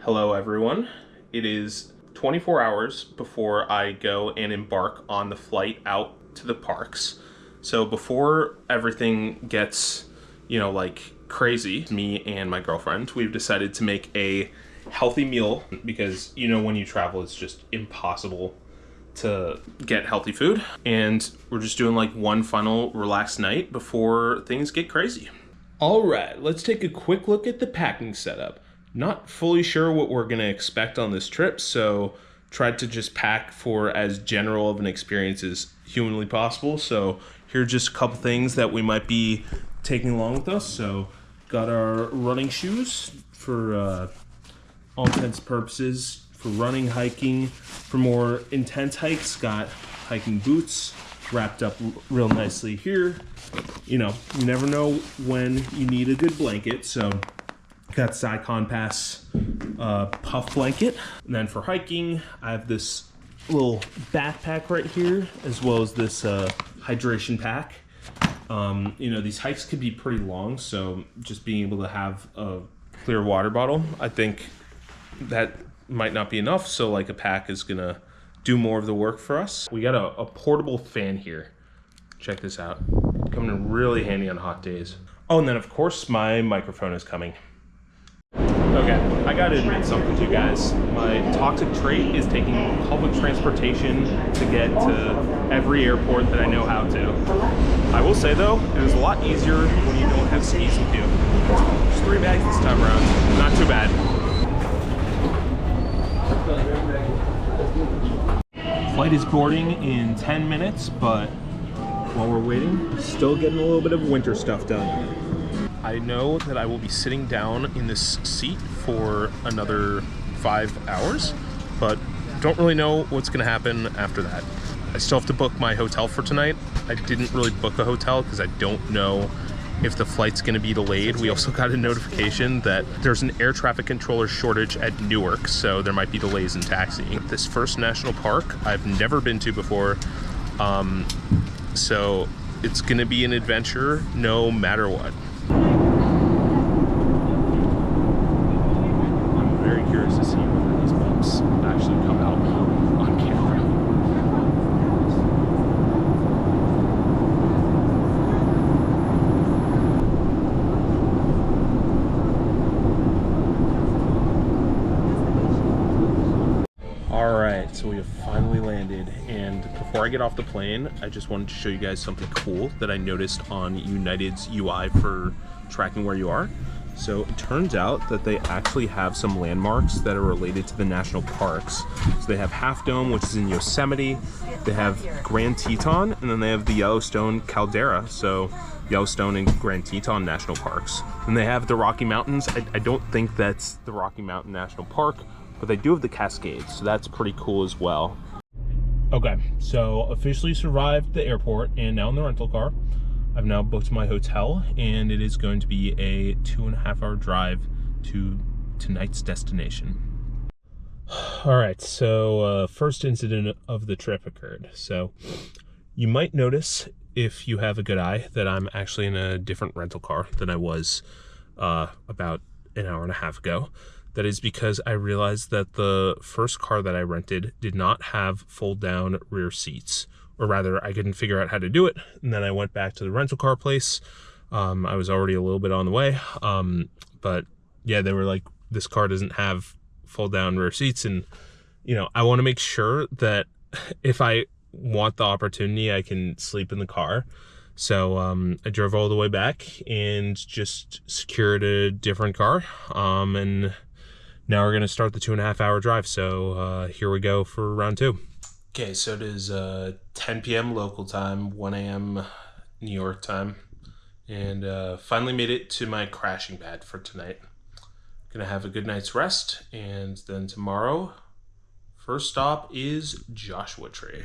Hello everyone. It is 24 hours before I go and embark on the flight out to the parks. So before everything gets, like crazy, me and my girlfriend, we've decided to make a healthy meal because, when you travel, it's just impossible to get healthy food. And we're just doing like one final relaxed night before things get crazy. All right, let's take a quick look at the packing setup. Not fully sure what we're gonna expect on this trip, so tried to just pack for as general of an experience as humanly possible. So here are just a couple things that we might be taking along with us. So got our running shoes for all intents and purposes, for running, hiking. For more intense hikes, got hiking boots wrapped up real nicely here. You never know when you need a good blanket, so got Zycon Pass puff blanket. And then for hiking, I have this little backpack right here, as well as this hydration pack. These hikes could be pretty long, so just being able to have a clear water bottle, I think that might not be enough, so like a pack is gonna do more of the work for us. We got a portable fan here. Check this out. Coming in really handy on hot days. Oh, and then of course my microphone is coming. Okay, I gotta admit something to you guys. My toxic trait is taking public transportation to get to every airport that I know how to. I will say though, it is a lot easier when you don't have skis with you. Just 3 bags this time around. Not too bad. Flight is boarding in 10 minutes, but while we're waiting, still getting a little bit of winter stuff done. I know that I will be sitting down in this seat for another 5 hours, but don't really know what's gonna happen after that. I still have to book my hotel for tonight. I didn't really book a hotel because I don't know if the flight's gonna be delayed. We also got a notification that there's an air traffic controller shortage at Newark, so there might be delays in taxiing. This first national park I've never been to before, so it's gonna be an adventure no matter what. I'm very curious to see whether these bumps actually come out on camera. Alright, so we have finally landed, and before I get off the plane, I just wanted to show you guys something cool that I noticed on United's UI for tracking where you are. So it turns out that they actually have some landmarks that are related to the national parks. So they have Half Dome, which is in Yosemite, they have Grand Teton, and then they have the Yellowstone Caldera, so Yellowstone and Grand Teton National Parks. And they have the Rocky Mountains. I don't think that's the Rocky Mountain National Park, but they do have the Cascades, so that's pretty cool as well. Okay, so officially survived the airport and now in the rental car. I've now booked my hotel, and it is going to be a 2.5-hour drive to tonight's destination. All right, so first incident of the trip occurred. So you might notice, if you have a good eye, that I'm actually in a different rental car than I was about an hour and a half ago. That is because I realized that the first car that I rented did not have fold-down rear seats. Or rather, I couldn't figure out how to do it. And then I went back to the rental car place. I was already a little bit on the way. But yeah, they were like, this car doesn't have fold-down rear seats. And, I want to make sure that if I want the opportunity, I can sleep in the car. So I drove all the way back and just secured a different car. And now we're going to start the 2.5-hour drive. So here we go for round 2. Okay, so it is 10 p.m. local time, 1 a.m. New York time, and finally made it to my crashing pad for tonight. Gonna have a good night's rest, and then tomorrow, first stop is Joshua Tree.